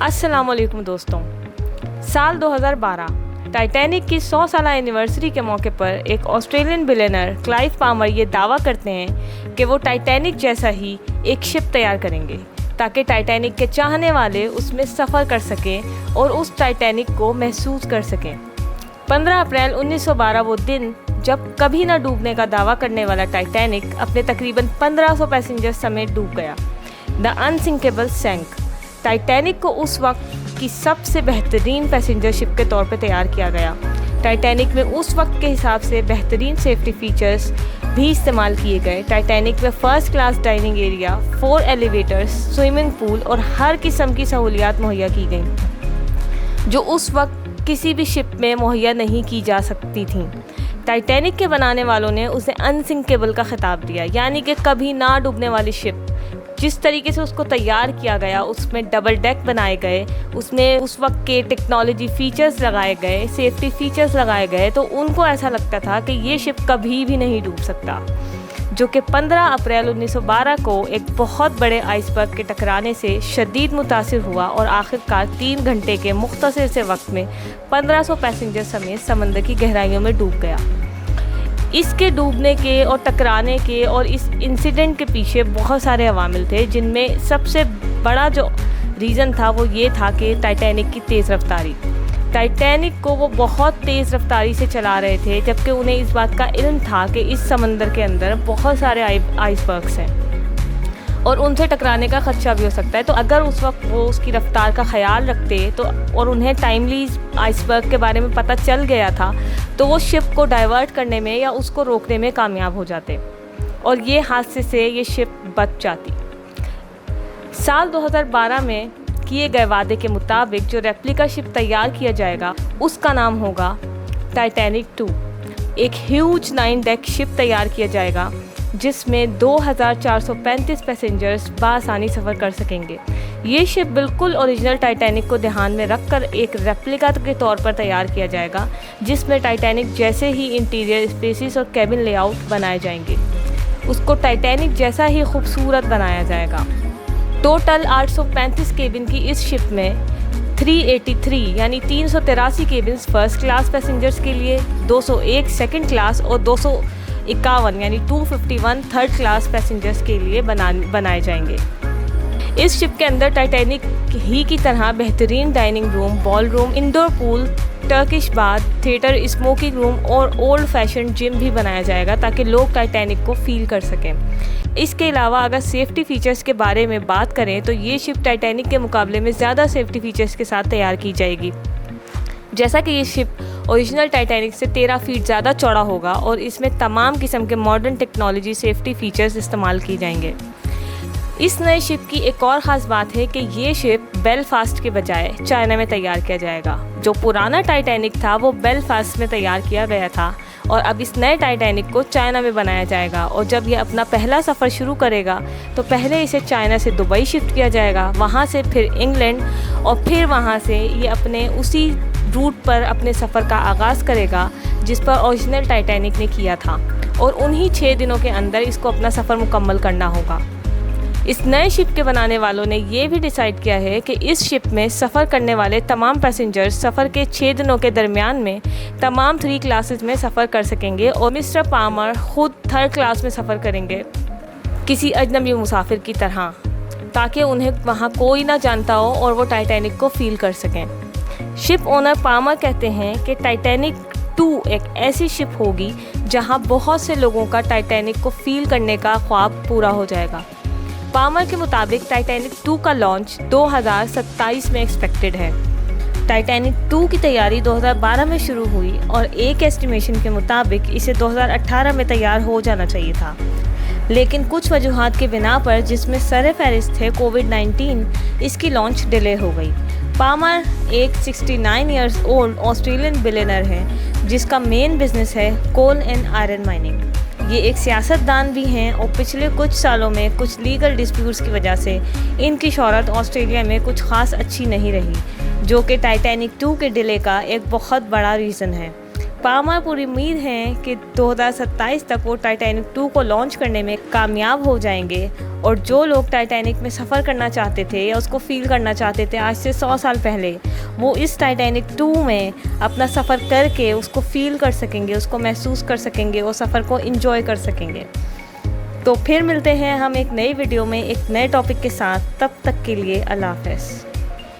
अस्सलाम वालेकुम दोस्तों। साल 2012 टाइटैनिक की 100 साल एनिवर्सरी के मौके पर एक ऑस्ट्रेलियन बिलियनर क्लाइव पामर ये दावा करते हैं कि वो टाइटैनिक जैसा ही एक शिप तैयार करेंगे ताकि टाइटैनिक के चाहने वाले उसमें सफ़र कर सकें और उस टाइटैनिक को महसूस कर सकें। 15 अप्रैल 1912 वो दिन जब कभी ना डूबने का दावा करने वाला टाइटैनिक अपने तकरीबन 1500 पैसेंजर समेत डूब गया। The unsinkable सैंक। टाइटैनिक को उस वक्त की सबसे बेहतरीन पैसेंजर शिप के तौर पर तैयार किया गया। टाइटैनिक में उस वक्त के हिसाब से बेहतरीन सेफ्टी फीचर्स भी इस्तेमाल किए गए। टाइटैनिक में first class dining area, 4 elevators, swimming pool और हर किस्म की सहूलियात मुहैया की गई जो उस वक्त किसी भी शिप में मुहैया नहीं की जा सकती थी। टाइटैनिक के बनाने वालों ने उसे अनसिंकेबल का खिताब दिया, यानी कि कभी ना डूबने वाली शिप। जिस तरीके से उसको तैयार किया गया, उसमें डबल डेक बनाए गए, उसमें उस वक्त के टेक्नोलॉजी फ़ीचर्स लगाए गए, सेफ्टी फ़ीचर्स लगाए गए, तो उनको ऐसा लगता था कि ये शिप कभी भी नहीं डूब सकता। जो कि 15 अप्रैल 1912 को एक बहुत बड़े आइसबर्ग के टकराने से शदीद मुतासिर हुआ और आखिरकार 3 घंटे के मुख्तसर से वक्त में 1500 पैसेंजर समेत समंदर की गहराइयों में डूब गया। इसके डूबने के और टकराने के और इस इंसिडेंट के पीछे बहुत सारे अवामिल थे, जिनमें सबसे बड़ा जो रीज़न था वो ये था कि टाइटैनिक की तेज़ रफ्तारी। टाइटैनिक को वो बहुत तेज़ रफ्तारी से चला रहे थे, जबकि उन्हें इस बात का इल्म था कि इस समंदर के अंदर बहुत सारे आइसबर्ग्स हैं और उनसे टकराने का ख़दशा भी हो सकता है। तो अगर उस वक्त वो उसकी रफ्तार का ख्याल रखते तो और उन्हें टाइमली आइसबर्ग के बारे में पता चल गया था, तो वो शिप को डाइवर्ट करने में या उसको रोकने में कामयाब हो जाते और ये हादसे से ये शिप बच जाती। साल 2012 में किए गए वादे के मुताबिक जो रेप्लिका शिप तैयार किया जाएगा उसका नाम होगा टाइटैनिक 2। एक ह्यूज 9 डेक शिप तैयार किया जाएगा जिसमें 2435 पैसेंजर्स बासानी सफ़र कर सकेंगे। ये शिप बिल्कुल ओरिजिनल टाइटैनिक को ध्यान में रखकर एक रेप्लिका के तौर पर तैयार किया जाएगा, जिसमें टाइटैनिक जैसे ही इंटीरियर स्पेसिस और कैबिन लेआउट बनाए जाएंगे। उसको टाइटैनिक जैसा ही खूबसूरत बनाया जाएगा। टोटल 835 केबिन की इस शिप में 383 यानी 383 केबिन्स फर्स्ट क्लास पैसेंजर्स के लिए, 201 सेकंड क्लास और 251 यानी 251 थर्ड क्लास पैसेंजर्स के लिए बनाए जाएंगे। इस शिप के अंदर टाइटैनिक ही की तरह बेहतरीन dining room, ball room, indoor pool, Turkish bath, theatre, smoking room और ओल्ड फैशन जिम भी बनाया जाएगा ताकि लोग टाइटैनिक को फील कर सकें। इसके अलावा अगर सेफ्टी फ़ीचर्स के बारे में बात करें तो ये शिप टाइटैनिक के मुकाबले में ज़्यादा सेफ्टी फ़ीचर्स के साथ तैयार की जाएगी। जैसा कि ये शिप ओरिजिनल टाइटैनिक से 13 फीट ज़्यादा चौड़ा होगा और इसमें तमाम किस्म के मॉडर्न टेक्नोलॉजी सेफ्टी फ़ीचर्स इस्तेमाल किए जाएंगे। इस नए शिप की एक और ख़ास बात है कि ये शिप बेलफास्ट के बजाय चाइना में तैयार किया जाएगा। जो पुराना टाइटैनिक था वो बेलफास्ट में तैयार किया गया था और अब इस नए टाइटैनिक को चाइना में बनाया जाएगा और जब ये अपना पहला सफ़र शुरू करेगा तो पहले इसे चाइना से दुबई शिफ्ट किया जाएगा, वहाँ से फिर इंग्लैंड और फिर वहाँ से ये अपने उसी रूट पर अपने सफ़र का आगाज़ करेगा जिस पर ओरिजिनल टाइटैनिक ने किया था और उन्हीं 6 दिनों के अंदर इसको अपना सफ़र मुकम्मल करना होगा। इस नए शिप के बनाने वालों ने ये भी डिसाइड किया है कि इस शिप में सफ़र करने वाले तमाम पैसेंजर्स सफ़र के 6 दिनों के दरमियान में तमाम 3 क्लासेस में सफ़र कर सकेंगे और मिस्टर पामर ख़ुद 3rd क्लास में सफ़र करेंगे किसी अजनबी मुसाफिर की तरह, ताकि उन्हें वहाँ कोई ना जानता हो और वो टाइटैनिक को फील कर सकें। शिप ओनर पामर कहते हैं कि टाइटैनिक 2 एक ऐसी शिप होगी जहाँ बहुत से लोगों का टाइटैनिक को फील करने का ख्वाब पूरा हो जाएगा। पामर के मुताबिक टाइटैनिक 2 का लॉन्च 2027 में एक्सपेक्टेड है। टाइटैनिक 2 की तैयारी 2012 में शुरू हुई और एक एस्टिमेशन के मुताबिक इसे 2018 में तैयार हो जाना चाहिए था, लेकिन कुछ वजूहात के बिना पर जिसमें सर फहरिस्त है कोविड-19, इसकी लॉन्च डिले हो गई। पामर एक 69 ईयर्स ओल्ड ऑस्ट्रेलियन बिलियनर है जिसका मेन बिजनेस है कोल एंड आयरन माइनिंग। ये एक सियासतदान भी हैं और पिछले कुछ सालों में कुछ लीगल डिस्प्यूट्स की वजह से इनकी शोहरत ऑस्ट्रेलिया में कुछ ख़ास अच्छी नहीं रही, जो कि टाइटैनिक 2 के डिले का एक बहुत बड़ा रीज़न है। पामर पूरी उम्मीद है कि 2027 तक वो टाइटैनिक 2 को लॉन्च करने में कामयाब हो जाएंगे और जो लोग टाइटैनिक में सफ़र करना चाहते थे या उसको फील करना चाहते थे आज से 100 साल पहले, वो इस टाइटैनिक 2 में अपना सफ़र करके उसको फील कर सकेंगे, उसको महसूस कर सकेंगे और सफ़र को एंजॉय कर सकेंगे। तो फिर मिलते हैं हम एक नई वीडियो में एक नए टॉपिक के साथ। तब तक के लिए अल्लाह हाफ़िज़।